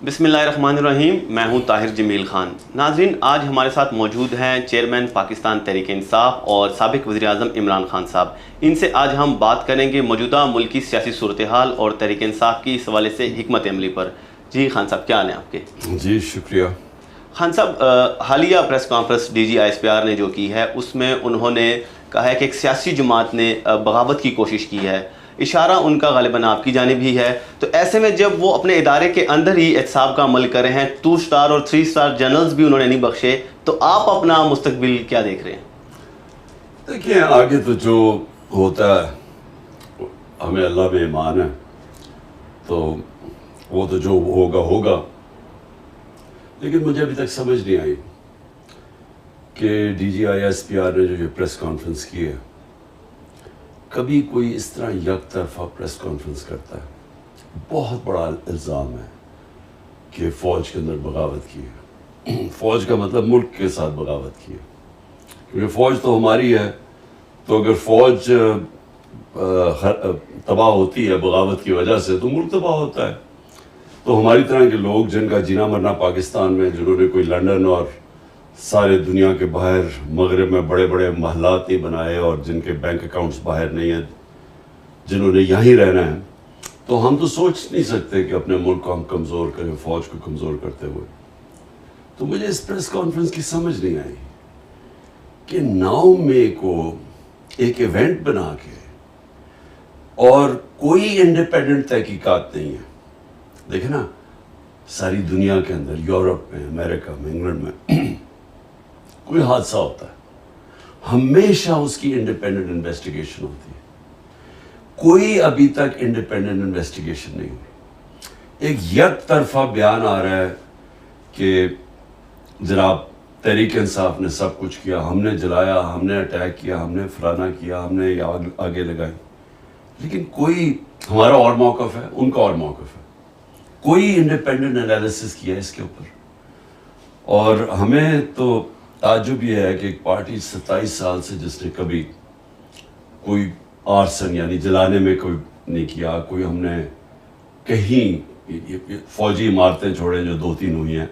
بسم اللہ الرحمن الرحیم. میں ہوں طاہر جمیل خان. ناظرین، آج ہمارے ساتھ موجود ہیں چیئرمین پاکستان تحریک انصاف اور سابق وزیر اعظم عمران خان صاحب. ان سے آج ہم بات کریں گے موجودہ ملکی سیاسی صورتحال اور تحریک انصاف کی اس حوالے سے حکمت عملی پر. جی خان صاحب، کیا حال ہیں آپ کے؟ جی شکریہ. خان صاحب، حالیہ press conference D G I S P R نے جو کی ہے اس میں انہوں نے کہا ہے کہ ایک سیاسی جماعت نے بغاوت کی کوشش کی ہے. اشارہ ان کا غالباً آپ کی جانب ہی ہے. تو ایسے میں جب وہ اپنے ادارے کے اندر ہی احتساب کا عمل کر رہے ہیں، 2 اسٹار اور 3 اسٹار جنرلز بھی انہوں نے نہیں بخشے، تو آپ اپنا مستقبل کیا دیکھ رہے ہیں؟ دیکھیں، آگے تو جو ہوتا ہے ہمیں اللہ میں ایمان ہے، تو وہ تو جو ہوگا ہوگا. لیکن مجھے ابھی تک سمجھ نہیں آئی کہ D G I S P R نے جو یہ پریس کانفرنس کی ہے، کبھی کوئی اس طرح یک طرفہ پریس کانفرنس کرتا ہے. بہت بڑا الزام ہے کہ فوج کے اندر بغاوت کی ہے. فوج کا مطلب ملک کے ساتھ بغاوت کی ہے، کیونکہ فوج تو ہماری ہے. تو اگر فوج تباہ ہوتی ہے بغاوت کی وجہ سے تو ملک تباہ ہوتا ہے. تو ہماری طرح کے لوگ جن کا جینا مرنا پاکستان میں، جنہوں نے کوئی لنڈن اور سارے دنیا کے باہر مغرب میں بڑے بڑے محلات نہیں بنائے اور جن کے بینک اکاؤنٹس باہر نہیں ہیں، جنہوں نے یہیں رہنا ہے، تو ہم تو سوچ نہیں سکتے کہ اپنے ملک کو ہم کمزور کریں فوج کو کمزور کرتے ہوئے. تو مجھے اس پریس کانفرنس کی سمجھ نہیں آئی کہ 9 مئی کو ایک ایونٹ بنا کے اور کوئی انڈیپینڈنٹ تحقیقات نہیں ہے. دیکھیں نا، ساری دنیا کے اندر، یورپ میں، امریکہ میں، انگلینڈ میں کوئی حادثہ ہوتا ہے، ہمیشہ اس کی انڈیپینڈنٹ انویسٹیگیشن ہوتی ہے. کوئی ابھی تک انڈیپینڈنٹ انویسٹیگیشن نہیں ہوئی. ایک یک طرفہ بیان آ رہا ہے کہ جناب تحریک انصاف نے سب کچھ کیا، ہم نے جلایا، ہم نے اٹیک کیا، ہم نے فلانا کیا، ہم نے یہ آگے لگائی. لیکن کوئی، ہمارا اور موقف ہے، ان کا اور موقف ہے. کوئی انڈیپینڈنٹ انالیسس کیا اس کے اوپر. اور ہمیں تو تعجب یہ ہے کہ ایک پارٹی 27 سال سے جس نے کبھی کوئی آرسن یعنی جلانے میں کوئی نہیں کیا، کوئی ہم نے کہیں فوجی عمارتیں چھوڑیں جو 2-3 ہوئی ہیں،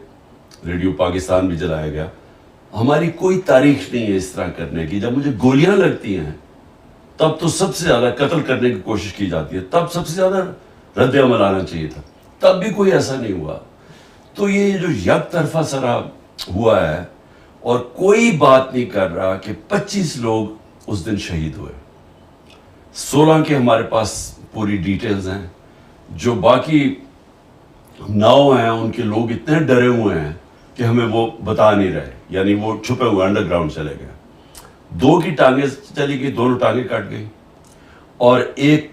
ریڈیو پاکستان بھی جلایا گیا، ہماری کوئی تاریخ نہیں ہے اس طرح کرنے کی. جب مجھے گولیاں لگتی ہیں تب تو سب سے زیادہ قتل کرنے کی کوشش کی جاتی ہے، تب سب سے زیادہ رد عمل آنا چاہیے تھا، تب بھی کوئی ایسا نہیں ہوا. تو یہ جو یک طرفہ سرا ہوا ہے اور کوئی بات نہیں کر رہا کہ 25 لوگ اس دن شہید ہوئے. 16 کے ہمارے پاس پوری ڈیٹیلز ہیں. جو باقی 9 ہیں ان کے لوگ اتنے ڈرے ہوئے ہیں کہ ہمیں وہ بتا نہیں رہے، یعنی وہ چھپے ہوئے انڈر گراؤنڈ چلے گئے. 2 کی ٹانگیں چلی گئی، دونوں ٹانگیں کٹ گئی، اور ایک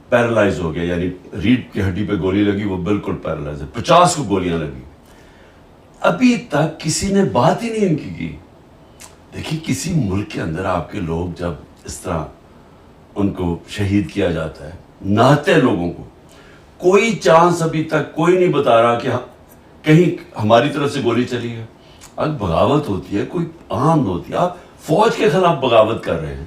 پیرالائز ہو گیا، یعنی ریڑھ کی ہڈی پہ گولی لگی، وہ بالکل پیرالائز ہے. 50 کو گولیاں لگی. ابھی تک کسی نے بات ہی نہیں ان کی. دیکھیے، کسی ملک کے اندر آپ کے لوگ جب اس طرح ان کو شہید کیا جاتا ہے، نہتے لوگوں کو، کوئی چانس ابھی تک کوئی نہیں بتا رہا کہ کہیں ہماری طرف سے گولی چلی ہے. اگر بغاوت ہوتی ہے کوئی عام ہوتی ہے، آپ فوج کے خلاف بغاوت کر رہے ہیں،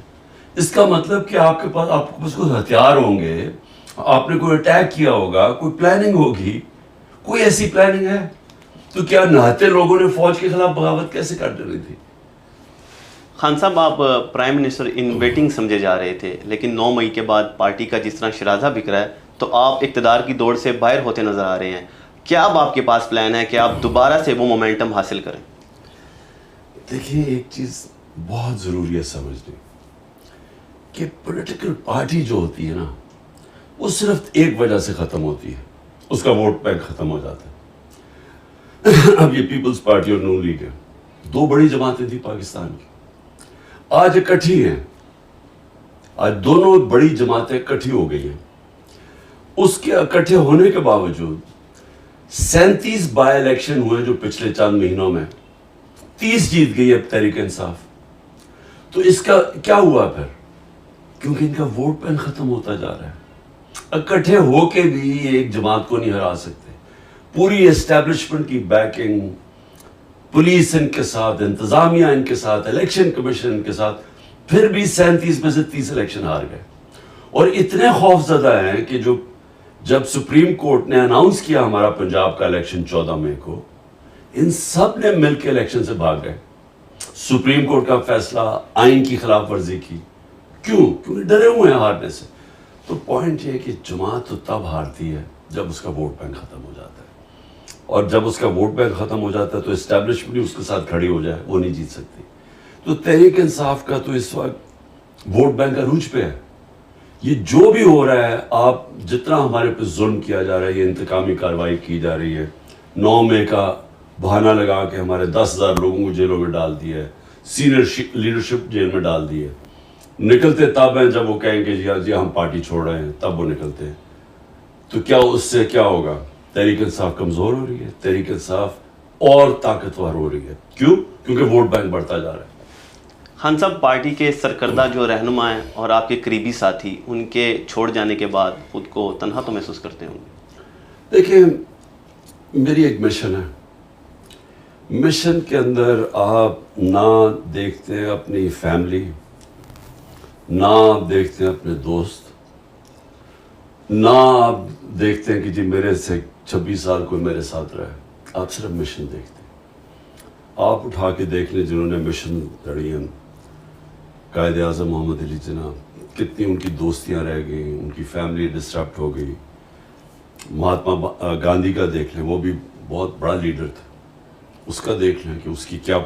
اس کا مطلب کہ آپ کے پاس کوئی ہتھیار ہوں گے، آپ نے کوئی اٹیک کیا ہوگا، کوئی پلاننگ ہوگی. کوئی ایسی پلاننگ ہے؟ تو کیا نہتے لوگوں نے فوج کے خلاف بغاوت کیسے کر ڈالی تھی؟ خان صاحب، آپ پرائم منسٹر ان ویٹنگ سمجھے جا رہے تھے، لیکن 9 مئی کے بعد پارٹی کا جس طرح شرازہ بکھ رہا ہے تو آپ اقتدار کی دوڑ سے باہر ہوتے نظر آ رہے ہیں. کیا اب آپ کے پاس پلان ہے کہ آپ دوبارہ سے وہ مومنٹم حاصل کریں؟ دیکھیں، ایک چیز بہت ضروری ہے سمجھنے کہ پولیٹیکل پارٹی جو ہوتی ہے نا، وہ صرف ایک وجہ سے ختم ہوتی ہے، اس کا ووٹ بینک ختم ہو جاتا ہے. اب یہ پیپلز پارٹی اور نون لیگ ہے، 2 بڑی جماعتیں تھیں پاکستان کی، آج اکٹھی ہیں. آج دونوں بڑی جماعتیں اکٹھی ہو گئی ہیں. اس کے اکٹھے ہونے کے باوجود 37 بائی الیکشن ہوئے جو پچھلے چند مہینوں میں، 30 جیت گئی اب تحریک انصاف. تو اس کا کیا ہوا پھر؟ کیونکہ ان کا ووٹ بینک ختم ہوتا جا رہا ہے. اکٹھے ہو کے بھی ایک جماعت کو نہیں ہرا سکتے. پوری اسٹیبلشمنٹ کی بیکنگ، پولیس ان کے ساتھ، انتظامیہ ان کے ساتھ، الیکشن کمیشن ان کے ساتھ، پھر بھی 37 میں سے 30 الیکشن ہار گئے. اور اتنے خوف زدہ ہیں کہ جو جب سپریم کورٹ نے اناؤنس کیا ہمارا پنجاب کا الیکشن 14 مئی کو، ان سب نے مل کے الیکشن سے بھاگ گئے. سپریم کورٹ کا فیصلہ آئین کی خلاف ورزی کی. کیوں؟ کیونکہ ڈرے ہوئے ہیں ہارنے سے. تو پوائنٹ یہ ہے کہ جماعت تو تب ہارتی ہے جب اس کا ووٹ بینک ختم ہو جاتا ہے، اور جب اس کا ووٹ بینک ختم ہو جاتا ہے تو اسٹیبلشمنٹ بھی اس کے ساتھ کھڑی ہو جائے، وہ نہیں جیت سکتی. تو تحریک انصاف کا تو اس وقت ووٹ بینک عروج پہ ہے. یہ جو بھی ہو رہا ہے، آپ جتنا ہمارے پہ ظلم کیا جا رہا ہے، یہ انتقامی کارروائی کی جا رہی ہے، 9 مئی کا بہانہ لگا کے ہمارے 10,000 لوگوں کو جیلوں میں ڈال دیا ہے، سینئر لیڈرشپ جیل میں ڈال دی ہے. نکلتے تب ہیں جب وہ کہیں کہ جی ہم پارٹی چھوڑ رہے ہیں، تب وہ نکلتے ہیں. تو کیا اس سے کیا ہوگا؟ تحریک انصاف کمزور ہو رہی ہے، تحریک انصاف اور طاقتور ہو رہی ہے. کیوں؟ کیونکہ ووٹ بینک بڑھتا جا رہا ہے. خان صاحب، پارٹی کے سرکردہ جو رہنما ہیں اور آپ کے قریبی ساتھی، ان کے چھوڑ جانے کے بعد خود کو تنہا تو محسوس کرتے ہوں گے؟ دیکھیں، میری ایک مشن ہے. مشن کے اندر آپ نہ دیکھتے ہیں اپنی فیملی، نہ آپ دیکھتے ہیں اپنے دوست، نہ آپ دیکھتے ہیں کہ جی میرے سے 26 سال کوئی میرے ساتھ رہے. آپ صرف مشن دیکھتے ہیں. آپ اٹھا کے دیکھ لیں جنہوں نے مشن لڑی ہیں، قائد اعظم محمد علی جناح، کتنی ان کی دوستیاں رہ گئیں، ان کی فیملی ڈسٹربٹ ہو گئی. مہاتما گاندھی کا دیکھ لیں، وہ بھی بہت بڑا لیڈر تھا. اس کا دیکھ لیں کہ اس کی کیا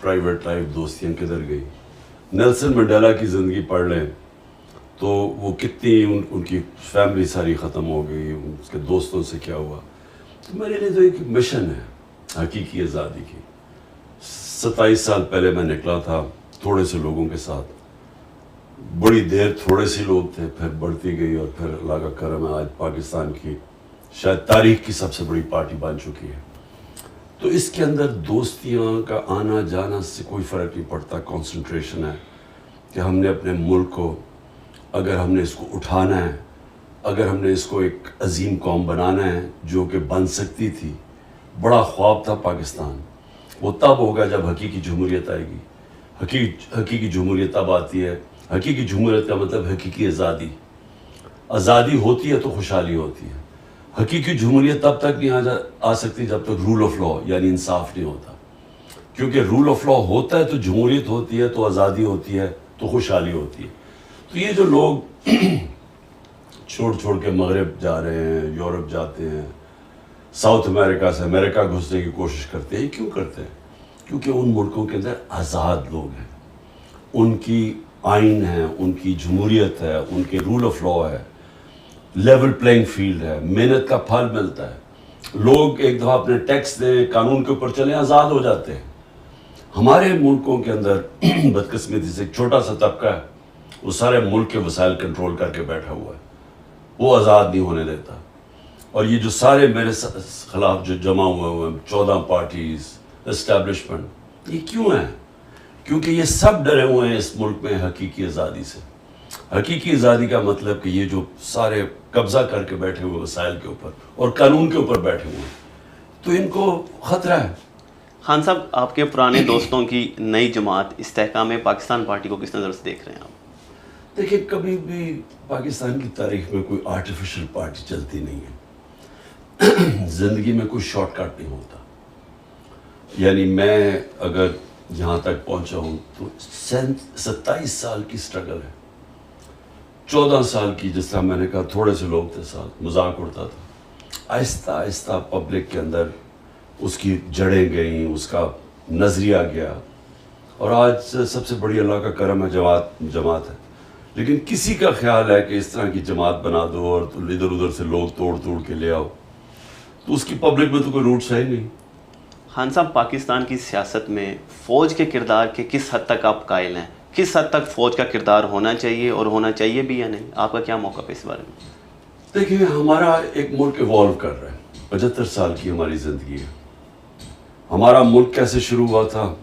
پرائیویٹ لائف، دوستیاں کدھر گئی. نیلسن منڈیلا کی زندگی پڑھ لیں تو وہ کتنی ان کی فیملی ساری ختم ہو گئی، اس کے دوستوں سے کیا ہوا. تو میرے لیے تو ایک مشن ہے حقیقی آزادی کی. 27 سال پہلے میں نکلا تھا تھوڑے سے لوگوں کے ساتھ، بڑی دیر تھوڑے سے لوگ تھے، پھر بڑھتی گئی، اور پھر اللہ کا کرم ہے آج پاکستان کی شاید تاریخ کی سب سے بڑی پارٹی بن چکی ہے. تو اس کے اندر دوستیاں کا آنا جانا سے کوئی فرق نہیں پڑتا. کنسنٹریشن ہے کہ ہم نے اپنے ملک کو، اگر ہم نے اس کو اٹھانا ہے، اگر ہم نے اس کو ایک عظیم قوم بنانا ہے جو کہ بن سکتی تھی. بڑا خواب تھا پاکستان، وہ تب ہوگا جب حقیقی جمہوریت آئے گی. حقیقی جمہوریت تب آتی ہے. حقیقی جمہوریت کا مطلب حقیقی آزادی. آزادی ہوتی ہے تو خوشحالی ہوتی ہے. حقیقی جمہوریت تب تک نہیں آ سکتی جب تک رول آف لا یعنی انصاف نہیں ہوتا. کیونکہ رول آف لا ہوتا ہے تو جمہوریت ہوتی ہے، تو آزادی ہوتی ہے، تو خوشحالی ہوتی ہے. تو یہ جو لوگ چھوڑ کے مغرب جا رہے ہیں، یورپ جاتے ہیں، ساؤتھ امریکہ سے امریکہ گھسنے کی کوشش کرتے ہیں، یہ کیوں کرتے ہیں؟ کیونکہ ان ملکوں کے اندر آزاد لوگ ہیں، ان کی آئین ہے، ان کی جمہوریت ہے، ان کے رول آف لا ہے، لیول پلینگ فیلڈ ہے، محنت کا پھل ملتا ہے. لوگ ایک دفعہ اپنے ٹیکس دیں، قانون کے اوپر چلیں، آزاد ہو جاتے ہیں. ہمارے ملکوں کے اندر بدقسمتی سے ایک چھوٹا سا طبقہ ہے، وہ سارے ملک کے وسائل کنٹرول کر کے بیٹھا ہوا ہے، وہ آزاد نہیں ہونے دیتا. اور یہ جو سارے میرے خلاف جو جمع ہوئے ہیں 14 پارٹیز، اسٹیبلشمنٹ، یہ کیوں ہیں؟ کیونکہ یہ سب ڈرے ہوئے ہیں اس ملک میں حقیقی آزادی سے. حقیقی آزادی کا مطلب کہ یہ جو سارے قبضہ کر کے بیٹھے ہوئے وسائل کے اوپر اور قانون کے اوپر بیٹھے ہوئے ہیں، تو ان کو خطرہ ہے. خان صاحب، آپ کے پرانے دوستوں کی نئی جماعت استحکام پاکستان پارٹی کو کس نظر سے دیکھ رہے ہیں آپ؟ دیکھیں، کبھی بھی پاکستان کی تاریخ میں کوئی آرٹیفیشل پارٹی چلتی نہیں ہے. زندگی میں کوئی شارٹ کٹ نہیں ہوتا. یعنی میں اگر یہاں تک پہنچا ہوں تو 27 سال کی سٹرگل ہے. 14 سال کی، جس طرح میں نے کہا تھوڑے سے لوگ تھے ساتھ، مذاق اڑتا تھا. آہستہ آہستہ پبلک کے اندر اس کی جڑیں گئیں، اس کا نظریہ گیا، اور آج سب سے بڑی اللہ کا کرم ہے جماعت ہے. لیکن کسی کا خیال ہے کہ اس طرح کی جماعت بنا دو اور ادھر ادھر سے لوگ توڑ کے لے آؤ، تو اس کی پبلک میں تو کوئی روٹس ہے ہی نہیں. خان صاحب، پاکستان کی سیاست میں فوج کے کردار کے کس حد تک آپ قائل ہیں؟ کس حد تک فوج کا کردار ہونا چاہیے، اور ہونا چاہیے بھی یا نہیں؟ آپ کا کیا موقف ہے اس بارے میں؟ دیکھیں، ہمارا ایک ملک ایوالو کر رہا ہے. 75 سال کی ہماری زندگی ہے. ہمارا ملک کیسے شروع ہوا تھا؟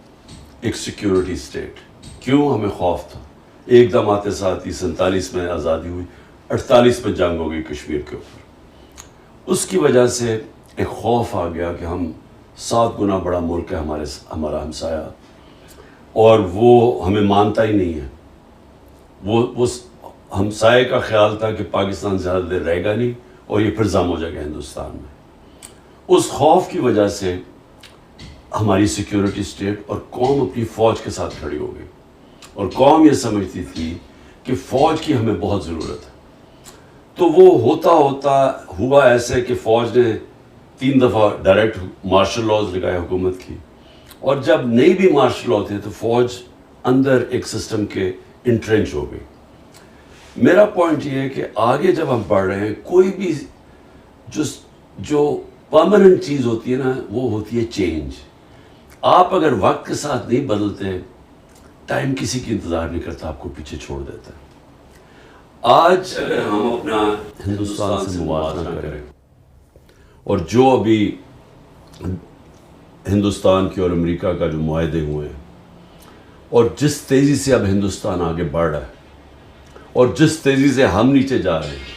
ایک سیکیورٹی اسٹیٹ. کیوں؟ ہمیں خوف تھا. ایک دم آتے ساتھ ہی 47 میں آزادی ہوئی، 48 میں جنگ ہو گئی کشمیر کے اوپر. اس کی وجہ سے ایک خوف آ گیا کہ ہم 7 گنا بڑا ملک ہے ہمارا ہمسایہ، اور وہ ہمیں مانتا ہی نہیں ہے. وہ ہمسائے کا خیال تھا کہ پاکستان زیادہ دیر رہے گا نہیں، اور یہ پھر ضم ہو جائے گا ہندوستان میں. اس خوف کی وجہ سے ہماری سیکیورٹی اسٹیٹ اور قوم اپنی فوج کے ساتھ کھڑی ہو گئی, اور قوم یہ سمجھتی تھی کہ فوج کی ہمیں بہت ضرورت ہے. تو وہ ہوتا ہوا ایسے کہ فوج نے 3 دفعہ ڈائریکٹ مارشل لاز لگائے حکومت کی, اور جب نہیں بھی مارشل لا تھے تو فوج اندر ایک سسٹم کے انٹرنچ ہو گئی. میرا پوائنٹ یہ ہے کہ آگے جب ہم پڑھ رہے ہیں, کوئی بھی جو پرماننٹ چیز ہوتی ہے نا, وہ ہوتی ہے چینج. آپ اگر وقت کے ساتھ نہیں بدلتے, ٹائم کسی کی انتظار نہیں کرتا, آپ کو پیچھے چھوڑ دیتا ہے. آج اگر ہم اپنا ہندوستان سے موازنہ کریں, اور جو ابھی ہندوستان کی اور امریکہ کا جو معاہدے ہوئے ہیں, اور جس تیزی سے اب ہندوستان آگے بڑھ رہا ہے, اور جس تیزی سے ہم نیچے جا رہے ہیں,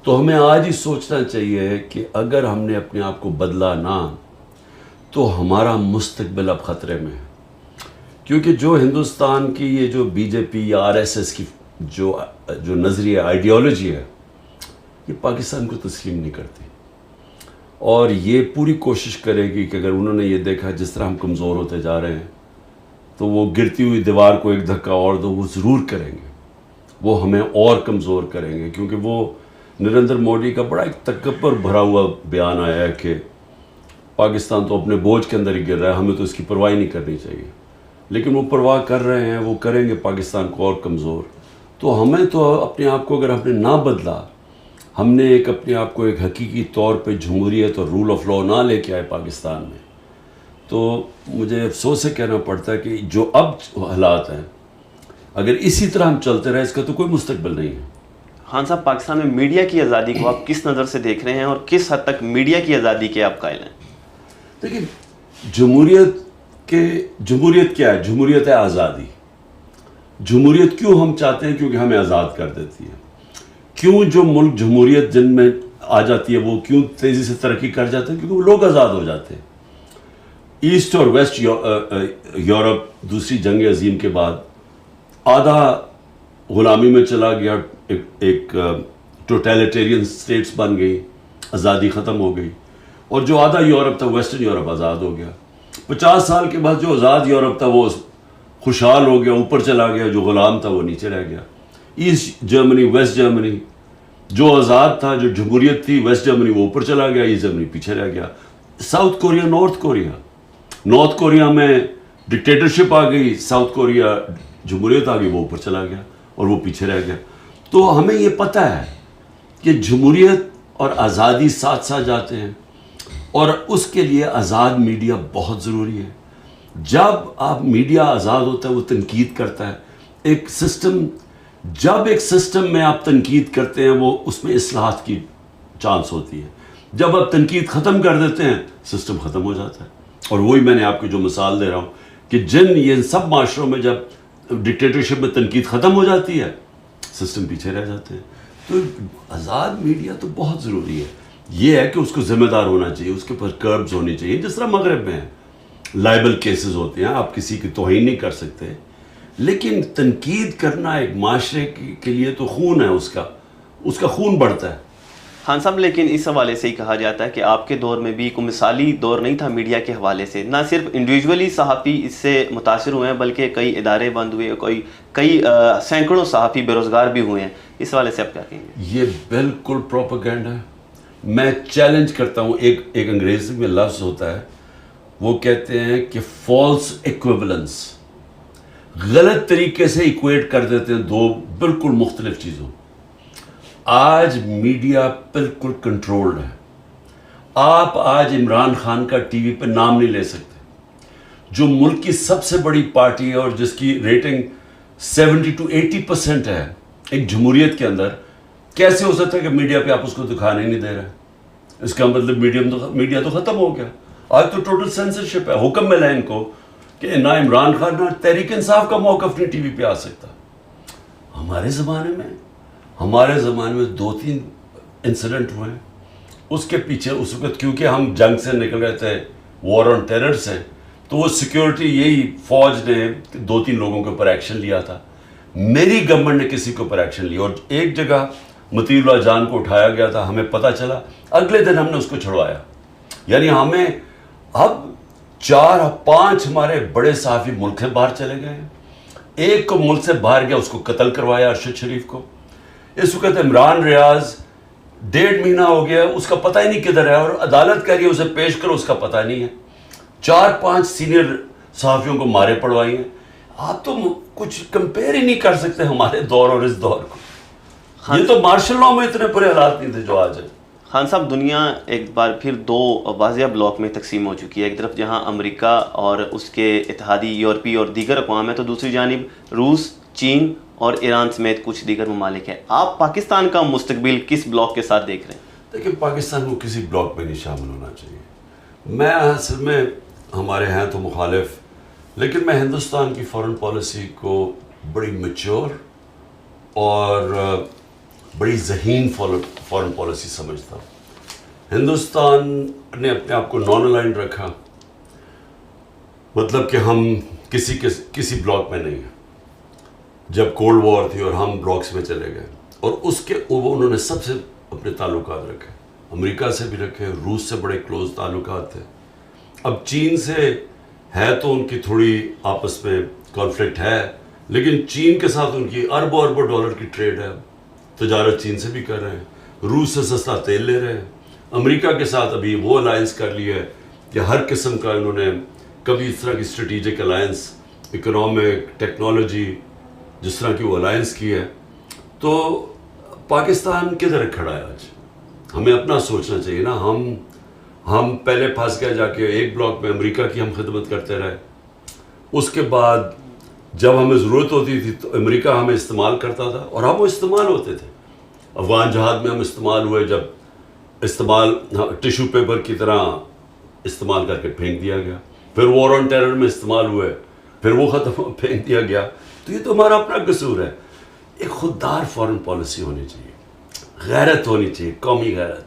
تو ہمیں آج ہی سوچنا چاہیے کہ اگر ہم نے اپنے آپ کو بدلا نہ, تو ہمارا مستقبل اب خطرے میں ہے. کیونکہ جو ہندوستان کی یہ جو بی جے پی یا RSS کی جو نظریہ آئیڈیالوجی ہے, یہ پاکستان کو تسلیم نہیں کرتی, اور یہ پوری کوشش کرے گی کہ اگر انہوں نے یہ دیکھا جس طرح ہم کمزور ہوتے جا رہے ہیں, تو وہ گرتی ہوئی دیوار کو ایک دھکا اور دو, وہ ضرور کریں گے. وہ ہمیں اور کمزور کریں گے, کیونکہ وہ نریندر مودی کا بڑا ایک تکبر بھرا ہوا بیان آیا ہے کہ پاکستان تو اپنے بوجھ کے اندر ہی گر رہا ہے, ہمیں تو اس کی پرواہ نہیں کرنی چاہیے. لیکن وہ پرواہ کر رہے ہیں, وہ کریں گے پاکستان کو اور کمزور. تو ہمیں تو اپنے آپ کو اگر ہم نے نہ بدلا, ہم نے ایک اپنے آپ کو ایک حقیقی طور پہ جمہوریت اور رول آف لا نہ لے کے آئے پاکستان میں, تو مجھے افسوس سے کہنا پڑتا ہے کہ جو اب حالات ہیں, اگر اسی طرح ہم چلتے رہے, اس کا تو کوئی مستقبل نہیں ہے. خان صاحب, پاکستان میں میڈیا کی آزادی کو آپ کس نظر سے دیکھ رہے ہیں, اور کس حد تک میڈیا کی آزادی کے آپ قائل ہیں؟ دیکھیں, جمہوریت کیا ہے؟ جمہوریت ہے آزادی. جمہوریت کیوں ہم چاہتے ہیں؟ کیونکہ ہمیں آزاد کر دیتی ہے. کیوں جو ملک جمہوریت جن میں آ جاتی ہے وہ کیوں تیزی سے ترقی کر جاتے ہیں؟ کیونکہ وہ لوگ آزاد ہو جاتے ہیں. ایسٹ اور ویسٹ یورپ دوسری جنگ عظیم کے بعد آدھا غلامی میں چلا گیا, ایک ٹوٹیلیٹیرین سٹیٹس بن گئی, آزادی ختم ہو گئی. اور جو آدھا یورپ تھا, ویسٹرن یورپ, آزاد ہو گیا. 50 سال کے بعد جو آزاد یورپ تھا وہ خوشحال ہو گیا, اوپر چلا گیا. جو غلام تھا وہ نیچے رہ گیا. ایسٹ جرمنی, ویسٹ جرمنی, جو آزاد تھا, جو جمہوریت تھی, ویسٹ جرمنی وہ اوپر چلا گیا, ایسٹ جرمنی پیچھے رہ گیا. ساؤتھ کوریا, نارتھ کوریا میں ڈکٹیٹرشپ آ گئی, ساؤتھ کوریا جمہوریت آ گئی, وہ اوپر چلا گیا اور وہ پیچھے رہ گیا. تو ہمیں یہ پتہ ہے کہ جمہوریت اور آزادی ساتھ ساتھ جاتے ہیں, اور اس کے لیے آزاد میڈیا بہت ضروری ہے. جب آپ میڈیا آزاد ہوتا ہے, وہ تنقید کرتا ہے. ایک سسٹم, جب ایک سسٹم میں آپ تنقید کرتے ہیں, وہ اس میں اصلاحات کی چانس ہوتی ہے. جب آپ تنقید ختم کر دیتے ہیں, سسٹم ختم ہو جاتا ہے. اور وہی میں نے آپ کو جو مثال دے رہا ہوں کہ یہ سب معاشروں میں جب ڈکٹیٹرشپ میں تنقید ختم ہو جاتی ہے, سسٹم پیچھے رہ جاتے ہیں. تو آزاد میڈیا تو بہت ضروری ہے. یہ ہے کہ اس کو ذمہ دار ہونا چاہیے, اس کے اوپر کربز ہونی چاہیے. جس طرح مغرب میں لائبل کیسز ہوتے ہیں, آپ کسی کی توہین نہیں کر سکتے, لیکن تنقید کرنا ایک معاشرے کے لیے تو خون ہے, اس کا خون بڑھتا ہے. خان صاحب, لیکن اس حوالے سے ہی کہا جاتا ہے کہ آپ کے دور میں بھی کوئی مثالی دور نہیں تھا میڈیا کے حوالے سے. نہ صرف انڈیویجولی صحافی اس سے متاثر ہوئے ہیں, بلکہ کئی ادارے بند ہوئے, کئی سینکڑوں صحافی بے روزگار بھی ہوئے ہیں. اس حوالے سے آپ کیا کہیں گے؟ یہ بالکل پروپیگنڈا ہے. میں چیلنج کرتا ہوں, ایک انگریزی میں لفظ ہوتا ہے, وہ کہتے ہیں کہ فالس ایکویولنس, غلط طریقے سے ایکویٹ کر دیتے ہیں دو بالکل مختلف چیزوں. آج میڈیا بالکل کنٹرولڈ ہے. آپ آج عمران خان کا ٹی وی پہ نام نہیں لے سکتے, جو ملک کی سب سے بڑی پارٹی ہے اور جس کی ریٹنگ 70 to 80% ہے ایک جمہوریت کے اندر. کیسے ہو سکتا ہے کہ میڈیا پہ آپ اس کو دکھانے نہیں دے رہے؟ اس کا مطلب میڈیا تو ختم ہو گیا. آج تو ٹوٹل سینسرشپ ہے. حکم ملا ان کو کہ نہ عمران خان نہ تحریک انصاف کا موقف نہیں ٹی وی پہ آ سکتا. ہمارے زمانے میں 2-3 انسیڈنٹ ہوئے. اس کے پیچھے اس وقت کیونکہ ہم جنگ سے نکل گئے تھے, وار آن ٹیرر سے, تو وہ سیکیورٹی یہی فوج نے 2-3 لوگوں کے اوپر ایکشن لیا تھا. میری گورنمنٹ نے کسی کے اوپر ایکشن لیا, اور ایک جگہ مطیع اللہ جان کو اٹھایا گیا تھا, ہمیں پتہ چلا, اگلے دن ہم نے اس کو چھڑوایا. یعنی ہمیں اب 4-5 ہمارے بڑے صحافی ملک سے باہر چلے گئے ہیں. ایک کو ملک سے باہر گیا, اس کو قتل کروایا, ارشد شریف کو. اس وقت عمران ریاض 1.5 مہینہ ہو گیا, اس کا پتہ ہی نہیں کدھر ہے, اور عدالت کہہ رہی ہے اسے پیش کرو, اس کا پتہ نہیں ہے. 4-5 سینئر صحافیوں کو مارے پڑوائی ہیں. آپ تو کچھ کمپیئر ہی نہیں کر سکتے ہمارے دور اور اس دور کو. یہ تو مارشل لاء میں اتنے برے حالات نہیں تھے جو آج ہے. خان صاحب, دنیا ایک بار پھر 2 واضح بلاک میں تقسیم ہو چکی ہے. ایک طرف جہاں امریکہ اور اس کے اتحادی یورپی اور دیگر اقوام ہیں, تو دوسری جانب روس, چین اور ایران سمیت کچھ دیگر ممالک ہیں. آپ پاکستان کا مستقبل کس بلاک کے ساتھ دیکھ رہے ہیں؟ دیکھیں, پاکستان کو کسی بلاک میں نہیں شامل ہونا چاہیے. میں اصل میں ہمارے ہیں تو مخالف, لیکن میں ہندوستان کی فارن پالیسی کو بڑی میچور اور بڑی ذہین فارن پالیسی سمجھتا ہوں. ہندوستان نے اپنے آپ کو نان الائنڈ رکھا, مطلب کہ ہم کسی بلاک میں نہیں ہیں. جب کولڈ وار تھی اور ہم بلاکس میں چلے گئے, اور اس کے انہوں نے سب سے اپنے تعلقات رکھے, امریکہ سے بھی رکھے, روس سے بڑے کلوز تعلقات تھے. اب چین سے ہے تو ان کی تھوڑی آپس میں کانفلکٹ ہے, لیکن چین کے ساتھ ان کی اربوں ڈالر کی ٹریڈ ہے, تجارت چین سے بھی کر رہے ہیں. روس سے سستا تیل لے رہے ہیں. امریکہ کے ساتھ ابھی وہ الائنس کر لی ہے کہ ہر قسم کا انہوں نے کبھی اس طرح کی اسٹریٹجک الائنس, اکنامک, ٹیکنالوجی, جس طرح کی وہ الائنس کی ہے. تو پاکستان کدھر کھڑا ہے آج؟ ہمیں اپنا سوچنا چاہیے نا. ہم پہلے پھنس گئے جا کے ایک بلاک میں, امریکہ کی ہم خدمت کرتے رہے. اس کے بعد جب ہمیں ضرورت ہوتی تھی تو امریکہ ہمیں استعمال کرتا تھا, اور ہم وہ استعمال ہوتے تھے. افغان جہاد میں ہم استعمال ہوئے, جب ٹیشو پیپر کی طرح استعمال کر کے پھینک دیا گیا. پھر وار آن ٹیرر میں استعمال ہوئے, پھر وہ ختم پھینک دیا گیا. تو یہ تو ہمارا اپنا قصور ہے. ایک خوددار فارن پالیسی ہونی چاہیے, غیرت ہونی چاہیے, قومی غیرت,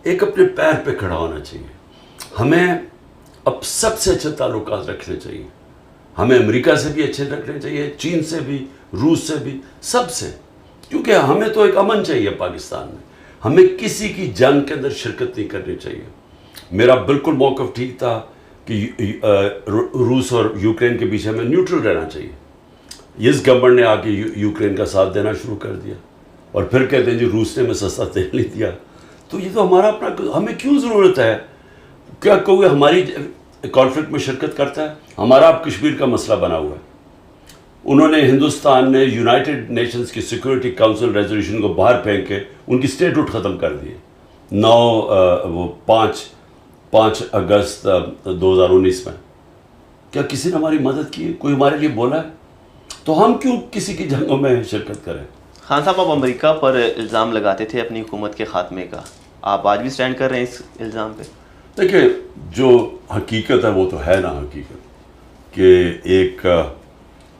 ایک اپنے پیر پہ کھڑا ہونا چاہیے. ہمیں اب سب سے اچھے تعلقات رکھنے چاہیے. ہمیں امریکہ سے بھی اچھے رکھنے چاہیے, چین سے بھی, روس سے بھی, سب سے. کیونکہ ہمیں تو ایک امن چاہیے پاکستان میں. ہمیں کسی کی جنگ کے اندر شرکت نہیں کرنی چاہیے. میرا بالکل موقف ٹھیک تھا کہ روس اور یوکرین کے بیچ ہمیں نیوٹرل رہنا چاہیے. اس گورنمنٹ نے آ کے یوکرین کا ساتھ دینا شروع کر دیا, اور پھر کہتے ہیں جی روس نے ہمیں سستا تیل نہیں دیا. تو یہ تو ہمارا اپنا, ہمیں کیوں ضرورت ہے؟ کیا کوئی ہماری کانفلکٹ میں شرکت کرتا ہے؟ ہمارا اب کشمیر کا مسئلہ بنا ہوا ہے. انہوں نے, ہندوستان نے یونائٹڈ نیشنز کی سیکورٹی کاؤنسل ریزولوشن کو باہر پھینک کے ان کی اسٹیٹوٹ ختم کر دیے. 5 اگست 2019 میں. کیا کسی نے ہماری مدد کی ہے؟ کوئی ہمارے لیے بولا ہے؟ تو ہم کیوں کسی کی جنگوں میں شرکت کریں؟ خان صاحب, آپ امریکہ پر الزام لگاتے تھے اپنی حکومت کے خاتمے کا, آپ آج بھی سٹینڈ کر رہے ہیں اس الزام پہ؟ دیکھیں, جو حقیقت ہے وہ تو ہے نا حقیقت, کہ ایک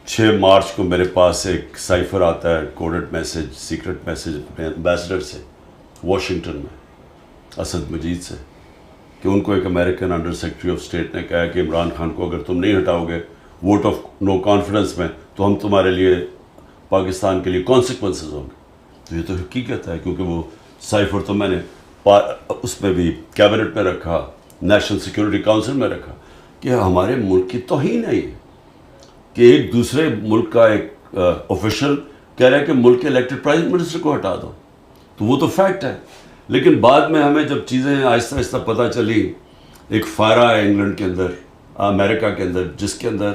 6 مارچ کو میرے پاس ایک سائفر آتا ہے, کوڈڈ میسج, سیکرٹ میسج اپنے ایمبیسڈر سے واشنگٹن میں, اسد مجید سے, کہ ان کو ایک American under secretary of state نے کہا کہ عمران خان کو اگر تم نہیں ہٹاؤ گے ووٹ آف نو کانفیڈنس میں, تو ہم تمہارے لیے, پاکستان کے لیے کانسیکوینسز ہوں گے. تو یہ تو حقیقت ہے, کیونکہ وہ سائفر تو میں نے اس میں بھی کیبنٹ میں رکھا, نیشنل سیکورٹی کاؤنسل میں رکھا, کہ ہمارے ملک کی توہین ہے یہ, کہ ایک دوسرے ملک کا ایک آفیشل کہہ رہا ہے کہ ملک کے الیکٹڈ پرائم منسٹر کو ہٹا دو. تو وہ تو فیکٹ ہے. لیکن بعد میں ہمیں جب چیزیں آہستہ آہستہ پتہ چلی, ایک فائرہ ہے انگلینڈ کے اندر, امریکہ کے اندر, جس کے اندر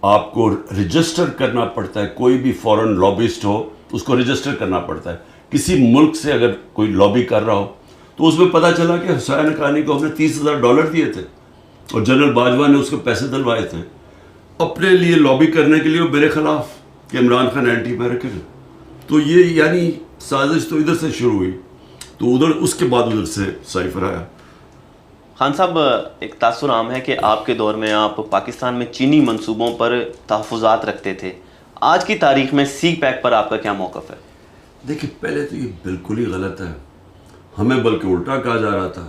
آپ کو رجسٹر کرنا پڑتا ہے. کوئی بھی فورن لابسٹ ہو اس کو رجسٹر کرنا پڑتا ہے. کسی ملک سے اگر کوئی لابی کر رہا ہو تو اس میں پتہ چلا کہ حسین حقانی کو ہم نے $30,000 دیے تھے, اور جنرل باجوہ نے اس کو پیسے دلوائے تھے اپنے لیے لابی کرنے کے لیے میرے خلاف, کہ عمران خان اینٹی امریکن ہے. تو یہ یعنی سازش تو ادھر سے شروع ہوئی, تو ادھر اس کے بعد ادھر سے سائفر آیا. خان صاحب, ایک تاثر عام ہے کہ آپ کے دور میں آپ پاکستان میں چینی منصوبوں پر تحفظات رکھتے تھے. آج کی تاریخ میں سی پیک پر آپ کا کیا موقف ہے؟ دیکھیں, پہلے تو یہ بالکل ہی غلط ہے. ہمیں بلکہ الٹا کہا جا رہا تھا.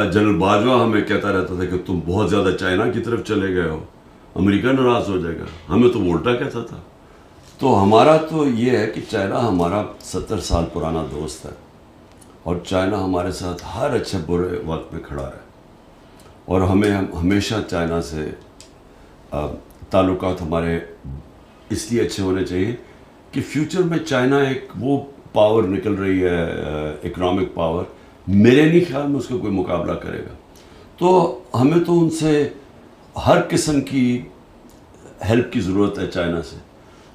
جنرل باجوہ ہمیں کہتا رہتا تھا کہ تم بہت زیادہ چائنا کی طرف چلے گئے ہو, امریکہ ناراض ہو جائے گا. ہمیں تو وہ الٹا کہتا تھا. تو ہمارا تو یہ ہے کہ چائنا ہمارا 70 سال پرانا دوست ہے اور چائنا ہمارے ساتھ ہر اچھے برے وقت میں کھڑا ہے اور ہمیں ہمیشہ چائنا سے تعلقات ہمارے اس لیے اچھے ہونے چاہیے کہ فیوچر میں چائنا ایک وہ پاور نکل رہی ہے، اکنامک پاور، میرے نہیں خیال میں اس کا کوئی مقابلہ کرے گا. تو ہمیں تو ان سے ہر قسم کی ہیلپ کی ضرورت ہے چائنا سے.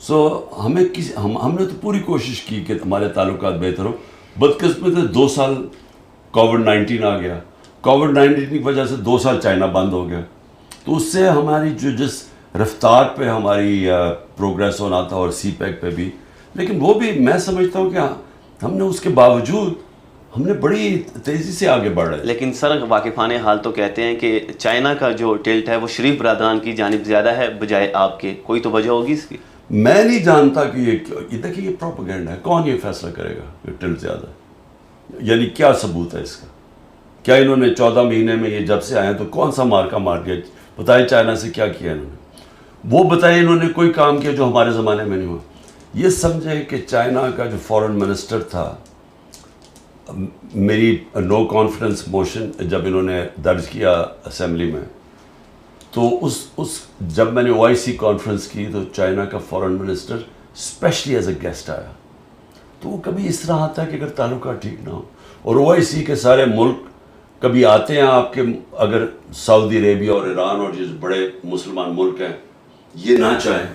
سو ہمیں ہم نے تو پوری کوشش کی کہ ہمارے تعلقات بہتر ہو. بدقسمت ہے 2 سال کووڈ-19 آ گیا، کووڈ-19 کی وجہ سے 2 سال چائنا بند ہو گیا. تو اس سے ہماری جس رفتار پہ ہماری پروگریس ہونا تھا اور سی پیک پہ بھی، لیکن وہ بھی میں سمجھتا ہوں کہ ہم نے اس کے باوجود ہم نے بڑی تیزی سے آگے بڑھ رہے. لیکن سر واقفان حال تو کہتے ہیں کہ چائنا کا جو ٹلٹ ہے وہ شریف برادران کی جانب زیادہ ہے بجائے آپ کے. کوئی تو وجہ ہوگی اس کی؟ میں نہیں جانتا کہ یہ دیکھیے یہ پروپیگنڈا ہے. کون یہ فیصلہ کرے گا کہ ٹلٹ زیادہ ہے؟ یعنی کیا ثبوت ہے اس کا؟ کیا انہوں نے 14 مہینے میں یہ جب سے آئے تو کون سا مارکا مار دیا؟ بتائے چائنا سے کیا کیا انہوں نے؟ وہ بتائے انہوں نے کوئی کام کیا جو ہمارے زمانے میں نہیں ہوا. یہ سمجھیں کہ چائنا کا جو فورن منسٹر تھا، میری نو کانفیڈنس موشن جب انہوں نے درج کیا اسمبلی میں، تو اس جب میں نے OIC کانفرنس کی تو چائنا کا foreign minister specially as a guest آیا. تو وہ کبھی اس طرح آتا ہے کہ اگر تعلقات ٹھیک نہ ہو، اور OIC کے سارے ملک کبھی آتے ہیں آپ کے، اگر سعودی عربیہ اور ایران اور جس بڑے مسلمان ملک ہیں یہ نہ چاہیں،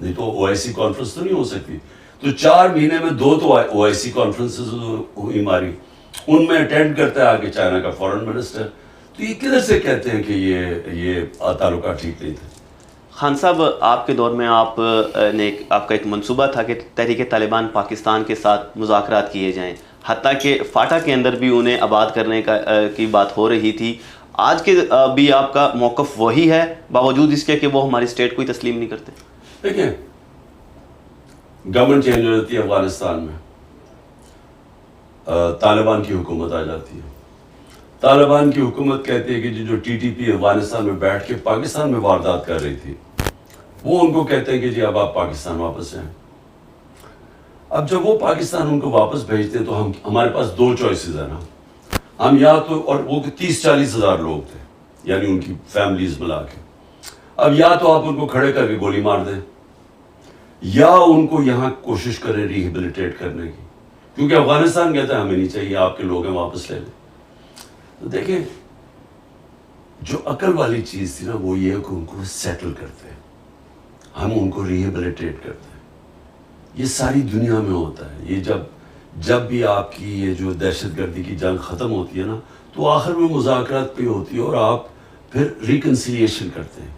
نہیں تو OIC کانفرنس تو نہیں ہو سکتی. تو 4 مہینے میں 2 تو OIC کانفرنسز ہوئی ہماری، ان میں اٹینڈ کرتا ہے آگے چائنا کا فورن منسٹر. تو یہ کدھر سے کہتے ہیں کہ یہ تعلقات ٹھیک نہیں تھے؟ خان صاحب، آپ کے دور میں آپ کا ایک منصوبہ تھا کہ تحریک طالبان پاکستان کے ساتھ مذاکرات کیے جائیں، حتیٰ کہ فاٹا کے اندر بھی انہیں آباد کرنے کی بات ہو رہی تھی. آج کے بھی آپ کا موقف وہی ہے باوجود اس کے کہ وہ ہماری اسٹیٹ کو ہی تسلیم نہیں کرتے؟ دیکھیں، گورنمنٹ چینج ہو جاتی ہے افغانستان میں، طالبان کی حکومت آ جاتی ہے. طالبان کی حکومت کہتی ہے کہ جو TTP افغانستان میں بیٹھ کے پاکستان میں واردات کر رہی تھی، وہ ان کو کہتے ہیں کہ جی اب آپ پاکستان واپس جائیں. اب جب وہ پاکستان ان کو واپس بھیجتے ہیں تو ہمارے پاس 2 چوائسز ہیں نا. ہم یا تو، اور وہ 30-40 ہزار لوگ تھے یعنی ان کی فیملیز ملا کے، اب یا تو آپ ان کو کھڑے کر کے گولی مار دیں یا ان کو یہاں کوشش کریں ریہیبلیٹیٹ کرنے کی، کیونکہ افغانستان کہتا ہے ہمیں نہیں چاہیے، آپ کے لوگ ہیں واپس لے لیں. تو دیکھیں، جو عقل والی چیز تھی نا وہ یہ ہے کہ ان کو سیٹل کرتے ہیں، ہم ان کو ریہیبلیٹیٹ کرتے ہیں. یہ ساری دنیا میں ہوتا ہے. یہ جب بھی آپ کی یہ جو دہشت گردی کی جنگ ختم ہوتی ہے نا تو آخر میں مذاکرات پہ ہوتی ہے اور آپ پھر ریکنسیلیشن کرتے ہیں.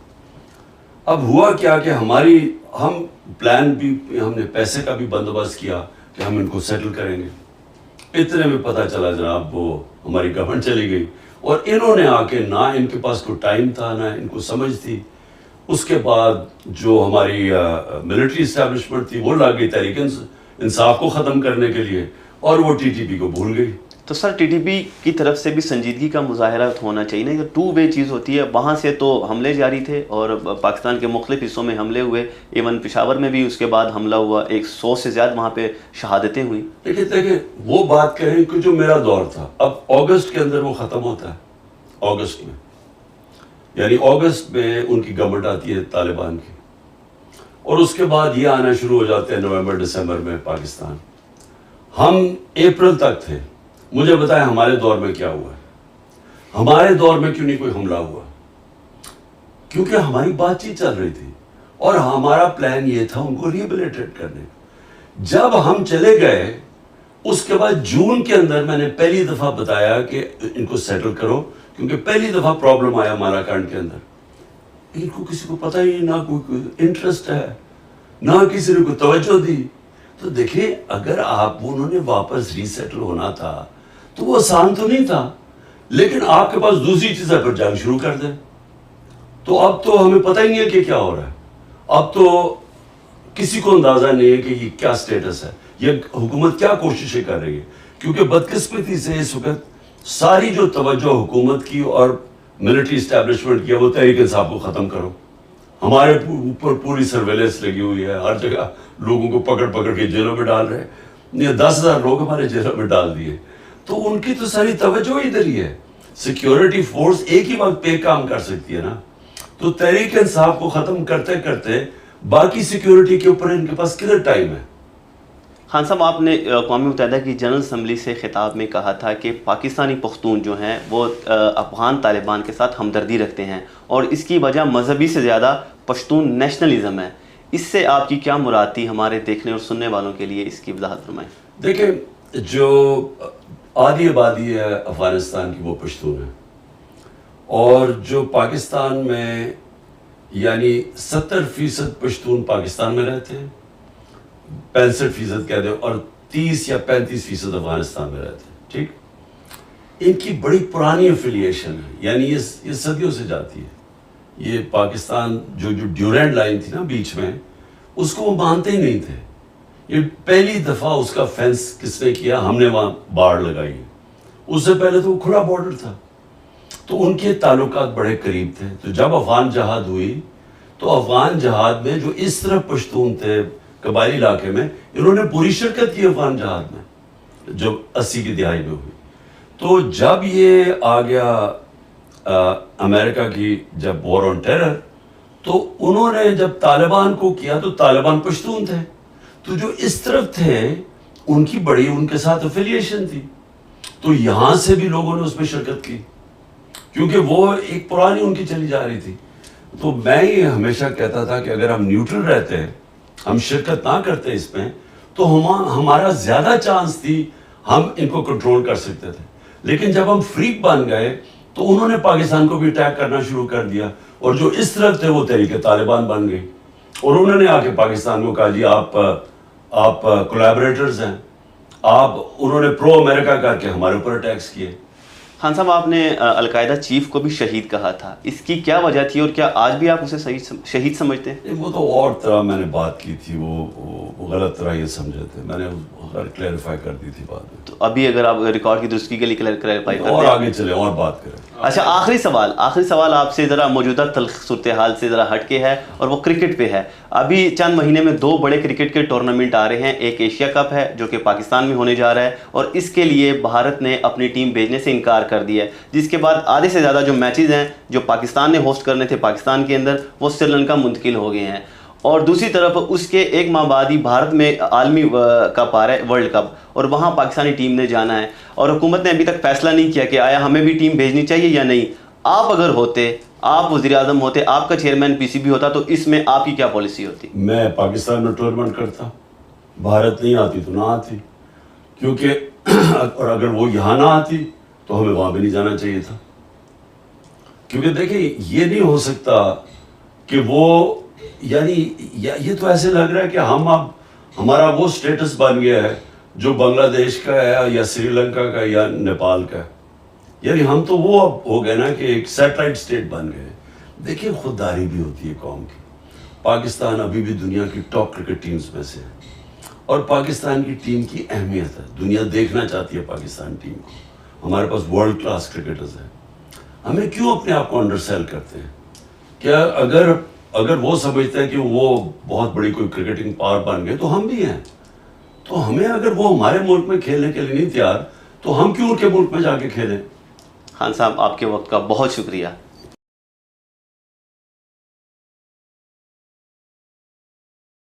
اب ہوا کیا کہ ہم پلان بھی، ہم نے پیسے کا بھی بندوبست کیا کہ ہم ان کو سیٹل کریں گے. اتنے میں پتہ چلا جناب وہ ہماری گورنمنٹ چلی گئی اور انہوں نے آ کے، نہ ان کے پاس کوئی ٹائم تھا نہ ان کو سمجھ تھی. اس کے بعد جو ہماری ملٹری اسٹیبلشمنٹ تھی وہ لا گئی تحریک انصاف کو ختم کرنے کے لیے اور وہ TTP کو بھول گئی. تو سر TTP کی طرف سے بھی سنجیدگی کا مظاہرہ ہونا چاہیے نا. یہ 2 وے چیز ہوتی ہے. وہاں سے تو حملے جاری تھے اور پاکستان کے مختلف حصوں میں حملے ہوئے، ایون پشاور میں بھی اس کے بعد حملہ ہوا، 100 سے زیادہ وہاں پہ شہادتیں ہوئیں. دیکھیں وہ بات کہیں کہ جو میرا دور تھا اب اگست کے اندر وہ ختم ہوتا ہے. اگست میں، یعنی اگست میں ان کی گورنمنٹ آتی ہے طالبان کی، اور اس کے بعد یہ آنا شروع ہو جاتے ہیں نومبر دسمبر میں پاکستان. ہم اپریل تک تھے. مجھے بتائیں ہمارے دور میں کیا ہوا ہے؟ ہمارے دور میں کیوں نہیں کوئی حملہ ہوا؟ کیونکہ ہماری بات چیت چل رہی تھی اور ہمارا پلان یہ تھا ان کو ریہیبلیٹیٹ کرنے کا. جب ہم چلے گئے اس کے بعد جون کے اندر میں نے پہلی دفعہ بتایا کہ ان کو سیٹل کرو، کیونکہ پہلی دفعہ پرابلم آیا ہمارا کانڈ کے اندر. ان کو کسی کو پتہ ہی نہ کوئی انٹرسٹ ہے نہ کسی نے کوئی توجہ دی. تو دیکھیں اگر انہوں نے واپس ری سیٹل ہونا تھا تو وہ آسان تو نہیں تھا، لیکن آپ کے پاس دوسری چیز ہے پھر جنگ شروع کر دیں. تو اب تو ہمیں پتہ ہی نہیں ہے کہ کیا ہو رہا ہے. اب تو کسی کو اندازہ نہیں ہے کہ یہ کیا سٹیٹس ہے، یہ حکومت کیا کوششیں کر رہی ہے. کیونکہ بدقسمتی سے اس وقت ساری جو توجہ حکومت کی اور ملٹری اسٹیبلشمنٹ کی وہ تحریک انصاف کو ختم کرو. ہمارے اوپر پوری سرویلنس لگی ہوئی ہے، ہر جگہ لوگوں کو پکڑ پکڑ کے جیلوں میں ڈال رہے ہیں، یہ 10,000 لوگ ہمارے جیلوں میں ڈال دیے. تو ان کی تو ساری توجہ ادھر ہی ہے. سیکیورٹی فورس ایک ہی وقت پہ کام کر سکتی ہے نا. تو تحریک انصاف کو ختم کرتے کرتے باقی سیکیورٹی کے اوپر ان کے پاس کدھر ٹائم ہے. خان صاحب، آپ نے اقوام متحدہ کی جنرل اسمبلی سے خطاب میں کہا تھا کہ پاکستانی پختون جو ہیں وہ افغان طالبان کے ساتھ ہمدردی رکھتے ہیں اور اس کی وجہ مذہبی سے زیادہ پشتون نیشنلزم ہے. اس سے آپ کی کیا مراد تھی؟ ہمارے دیکھنے اور سننے والوں کے لیے اس کی وضاحت فرمائیں. دیکھیں، جو آدھی آبادی ہے افغانستان کی وہ پشتون ہے، اور جو پاکستان میں یعنی 70% پشتون پاکستان میں رہتے ہیں، 65% کہہ دیں، اور 30 یا 35% افغانستان میں رہتے ہیں. ٹھیک، ان کی بڑی پرانی افیلیشن ہے، یعنی یہ صدیوں سے جاتی ہے. یہ پاکستان جو ڈیورینڈ لائن تھی نا بیچ میں، اس کو وہ مانتے ہی نہیں تھے. یہ پہلی دفعہ اس کا فینس کس نے کیا؟ ہم نے وہاں باڑ لگائی ہے. اس سے پہلے تو وہ کھلا بارڈر تھا. تو ان کے تعلقات بڑے قریب تھے. تو جب افغان جہاد ہوئی تو افغان جہاد میں جو اس طرح پشتون تھے قبائلی علاقے میں، انہوں نے پوری شرکت کی افغان جہاد میں جو 80 کی دہائی میں ہوئی. تو جب یہ آ گیا امریکہ کی جب وار آن ٹیرر، تو انہوں نے جب طالبان کو کیا تو طالبان پشتون تھے. تو جو اس طرف تھے ان کی بڑی ان کے ساتھ افیلیشن تھی. تو یہاں سے بھی لوگوں نے اس میں شرکت کی کیونکہ وہ ایک پرانی ان کی چلی جا رہی تھی. تو میں یہ ہمیشہ کہتا تھا کہ اگر ہم نیوٹرل رہتے ہیں، ہم شرکت نہ کرتے اس میں، تو ہمارا زیادہ چانس تھی ہم ان کو کنٹرول کر سکتے تھے. لیکن جب ہم فریق بن گئے تو انہوں نے پاکستان کو بھی اٹیک کرنا شروع کر دیا، اور جو اس طرف تھے وہ تحریک طالبان بن گئی، اور انہوں نے آ کے پاکستان کو کہا جی آپ کولیبریٹرز ہیں. انہوں نے پرو امریکہ کر کے ہمارے اوپر اٹیکس کیے. خان صاحب، آپ نے القاعدہ چیف کو بھی شہید کہا تھا، اس کی کیا وجہ تھی اور کیا آج بھی آپ اسے شہید سمجھتے ہیں؟ وہ تو اور طرح میں نے بات کی تھی، وہ غلط طرح یہ سمجھے تھے. میں نے کلیریفائی کر دی تھی بات میں. تو ابھی اگر آپ ریکارڈ کی درستگی کے لیے کلیریفائی کرتے ہیں اور آگے چلیں اور بات کریں. اچھا، آخری سوال آپ سے ذرا موجودہ تلخ صورتحال سے ذرا ہٹ کے ہے، اور وہ کرکٹ پہ ہے. ابھی چند مہینے میں 2 بڑے کرکٹ کے ٹورنامنٹ آ رہے ہیں. ایک ایشیا کپ ہے جو کہ پاکستان میں ہونے جا رہا ہے، اور اس کے لیے بھارت نے اپنی ٹیم بھیجنے سے انکار کر دیا ہے، جس کے بعد آدھے سے زیادہ جو میچز ہیں جو پاکستان نے ہوسٹ کرنے تھے پاکستان کے اندر، وہ سری لنکا منتقل ہو گئے ہیں. اور دوسری طرف اس کے ایک ماہ بعد ہی بھارت میں عالمی کپ آ رہا ہے، ورلڈ کپ، اور وہاں پاکستانی ٹیم نے جانا ہے. اور حکومت نے ابھی تک فیصلہ نہیں کیا کہ آیا ہمیں بھی ٹیم بھیجنی چاہیے یا نہیں. آپ اگر ہوتے، آپ وزیر اعظم ہوتے، آپ کا چیئرمین پی سی بی ہوتا، تو اس میں آپ کی کیا پالیسی ہوتی؟ میں پاکستان میں ٹورنامنٹ کرتا، بھارت نہیں آتی تو نہ آتی، کیونکہ اور اگر وہ یہاں نہ آتی تو ہمیں وہاں بھی نہیں جانا چاہیے تھا. کیونکہ دیکھیں یہ نہیں ہو سکتا کہ وہ یعنی یہ تو ایسے لگ رہا ہے کہ ہم اب ہمارا وہ سٹیٹس بن گیا ہے جو بنگلہ دیش کا ہے یا سری لنکا کا یا نیپال کا ہے. یعنی ہم تو وہ اب ہو گئے نا کہ ایک سیٹلائٹ سٹیٹ بن گئے. دیکھیں خودداری بھی ہوتی ہے قوم کی. پاکستان ابھی بھی دنیا کی ٹاپ کرکٹ ٹیمز میں سے ہے، اور پاکستان کی ٹیم کی اہمیت ہے، دنیا دیکھنا چاہتی ہے پاکستان ٹیم کو. ہمارے پاس ورلڈ کلاس کرکٹرز ہیں. ہمیں کیوں اپنے آپ کو انڈر سیل کرتے ہیں؟ کیا اگر وہ سمجھتے ہیں کہ وہ بہت بڑی کوئی کرکٹنگ پاور بن گئے تو ہم بھی ہیں. تو ہمیں اگر وہ ہمارے ملک میں کھیلنے کے لیے نہیں تیار تو ہم کیوں ان کے ملک میں جا کے کھیلیں؟ خان صاحب، آپ کے وقت کا بہت شکریہ.